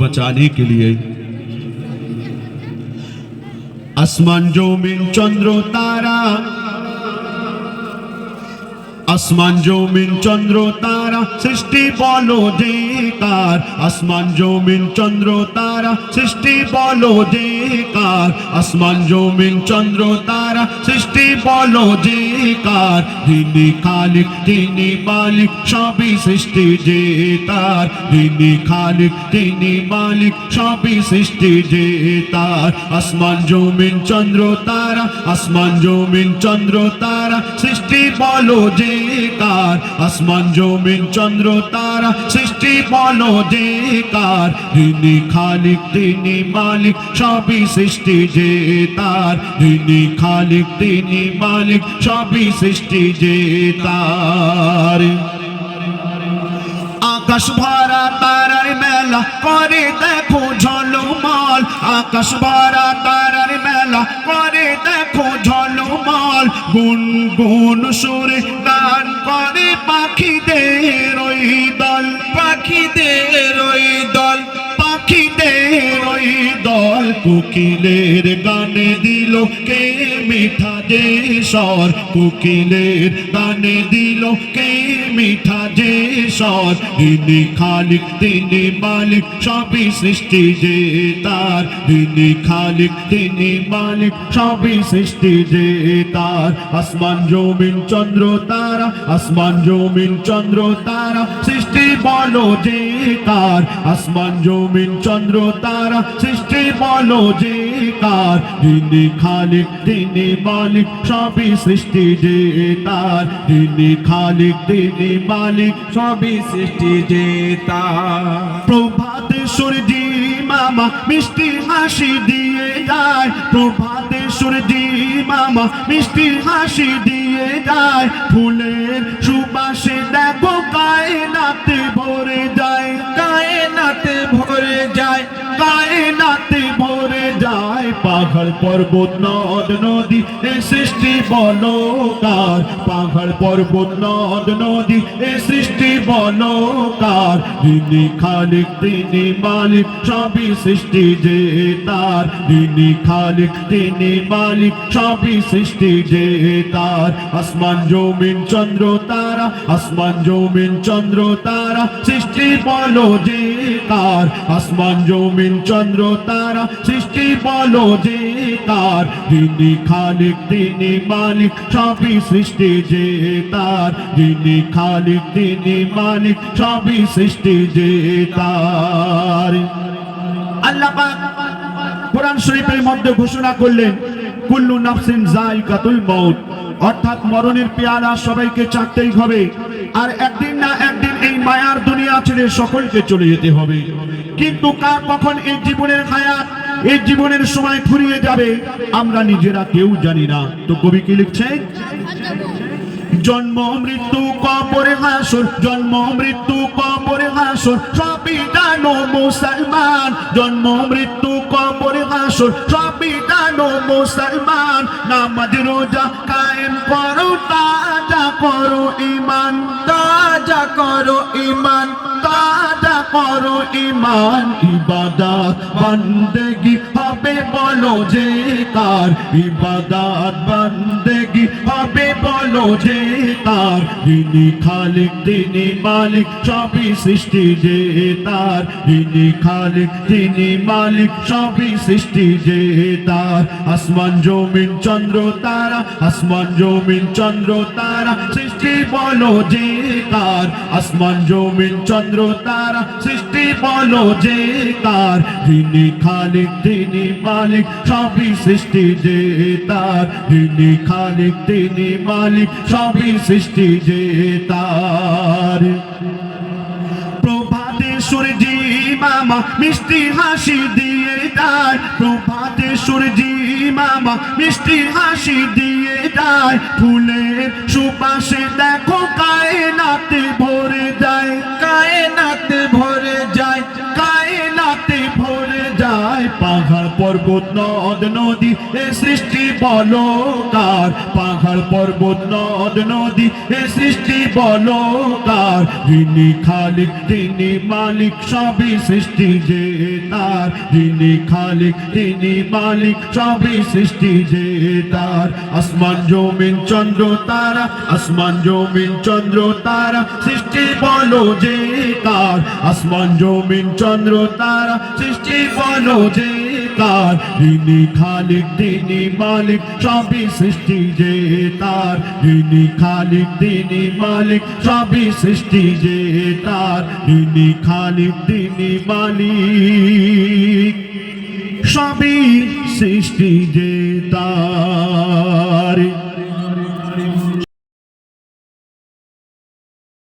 बचाने के लिए। आसमान जमीन चंद्र तारा, आसमान जमीन चंद्र तारा सृष्टि बोलो जयकार। आसमान जमीन चंद्र तारा सृष्टि बोलो जयकार। आसमान जमीन चंद्र तारा सृष्टि बोलो जयकार। যিনি খালিক যিনি মালিক সবই সৃষ্টি যে তার। যিনি খালিক যিনি মালিক সবই সৃষ্টি যে তার। আসমান জমিন চন্দ্র তারা, আসমান জমিন চন্দ্র তারা সৃষ্টি বলো যে কার। আসমান জমিন চন্দ্র তারা সৃষ্টি বলো যে কার। যিনি খালিক তিনি মালিক সবই সৃষ্টি যে তার। যিনি খালিক তিনি মালিক সবই সৃষ্টি যে তার। আকাশ ভরা তারার মেলা করে দেখো ঝলমল। আকাশ ভরা তারার মেলা করে দেখো ঝলমল। গুনগুন সুরে গান করে পাখিদের ওই দল, পাখিদের ওই দল, পাখিদের ওই দল। কোকিলের গানে দিল কে মিঠা যে স্বর। কোকিলের গানে দিল কে মিঠা যে স্বর। যিনি খালিক তিনি মালিক সবই সৃষ্টি যে তার। যিনি খালিক তিনি মালিক সবই সৃষ্টি যে তার। আসমান জমিন চন্দ্র তারা, আসমান জমিন চন্দ্র তারা সৃষ্টি বলো যে কার। আসমান জমিন চন্দ্র তারা সৃষ্টি বলো যে কার। যিনি খালিক তিনি মালিক সবই সৃষ্টি যে তার। যিনি খালিক তিনি মালিক সবই সৃষ্টি যে তার। প্রভাতে সূর্যি মামা মিষ্টি হাসি দিয়ে যায়। প্রভাতে সূর্যি মামা মিষ্টি হাসি দিয়ে যায়। ফুলের সুবাসে দেখো কায়নাতে ভরে যায়, কায়নাতে ভরে যায়, কায়নাতে ভরে যায়। পাহাড় পর্বত নদ নদী এ সৃষ্টি বলো কার। পাহাড় পর্বত নদ নদী এ সৃষ্টি বলো কার। যিনি খালিক তিনি মালিক সবই সৃষ্টি যে তার। যিনি খালিক তিনি মালিক সবই সৃষ্টি যে তার। আসমান জমিন চন্দ্র তারা, আসমান জমিন চন্দ্র তারা সৃষ্টি বলো যে কার। আসমান জমিন চন্দ্র তারা সৃষ্টি বলো যে কার। যিনি খালিক তিনি মালিক সবই সৃষ্টি যে তার। যিনি খালিক তিনি মালিক সবই সৃষ্টি যে তার। আল্লাহ পাক কোরআন শরীফের মধ্যে ঘোষণা করলেন কুল্লু নাফসিন যায়কাতুল মউত, অর্থাৎ মরণের পেয়ালা সবাইকে চাকতেই হবে। আর একদিন না একদিন এই মায়ার দুনিয়া ছেড়ে সকলকে চলে যেতে হবে। কিন্তু কার কখন এই জীবনের হায়াত, এই জীবনের সময় ফুরিয়ে যাবে আমরা নিজেরা কেউ জানি না। তো কবি কি লিখছেন? জন্ম মৃত্যু কবরে হাসর, জন্ম মৃত্যু কবরে হাসর সবই জানো মুসলমান। জন্ম মৃত্যু কবরে হাসর সবই জানো মুসলমান। নামাজ রোজা কায়েম করো, তাজা করো ঈমান, তাজা করো ঈমান, তাজা করো ঈমান। ইবাদত বন্দেগি হবে বলো যে কার। ইবাদত বন্দেগি হবে বলো যে কার। যিনি খালিক তিনি মালিক সবই সৃষ্টি যে তার। যিনি খালিক তিনি মালিক সবই সৃষ্টি যে তার। আসমান জমিন চন্দ্র তারা, আসমান জমিন চন্দ্র তারা সৃষ্টি বলো যে কার। আসমান জমিন চন্দ্র তারা সৃষ্টি বলো যে কার। যিনি খালিক তিনি মালিক সবই সৃষ্টি যে তার। যিনি খালিক তিনি মালিক সবই সৃষ্টি যে তার। প্রভাতে সূর্যি মামা মিষ্টি হাসি দিয়ে যায়। প্রভাতে সূর্যি মামা মিষ্টি হাসি দিয়ে যায়। ফুলের সুবাসে দেখো কায়নাতে ভরে যায়, কায়নাতে ভরে যায়, কায়নাতে রাতে ভরে যায় পাহাড় পর্বত নদ নদী এ সৃষ্টি বলো কার পাহাড় পর্বত নদ নদী এ সৃষ্টি বলো কার যিনি খালিক তিনি মালিক সবই সৃষ্টি যে তার যিনি খালিক তিনি মালিক সবই সৃষ্টি যে তার আসমান জমিন চন্দ্র তারা আসমান জমিন চন্দ্র তারা সৃষ্টি বলো যে কার আসমান জমিন চন্দ্র তারা সৃষ্টি বলো যে কার যিনি খালিক তিনি মালিক সবই সৃষ্টি যে তার যিনি খালিক তিনি মালিক সবই সৃষ্টি যে তার যিনি খালিক তিনি মালিক সবই সৃষ্টি যে তার।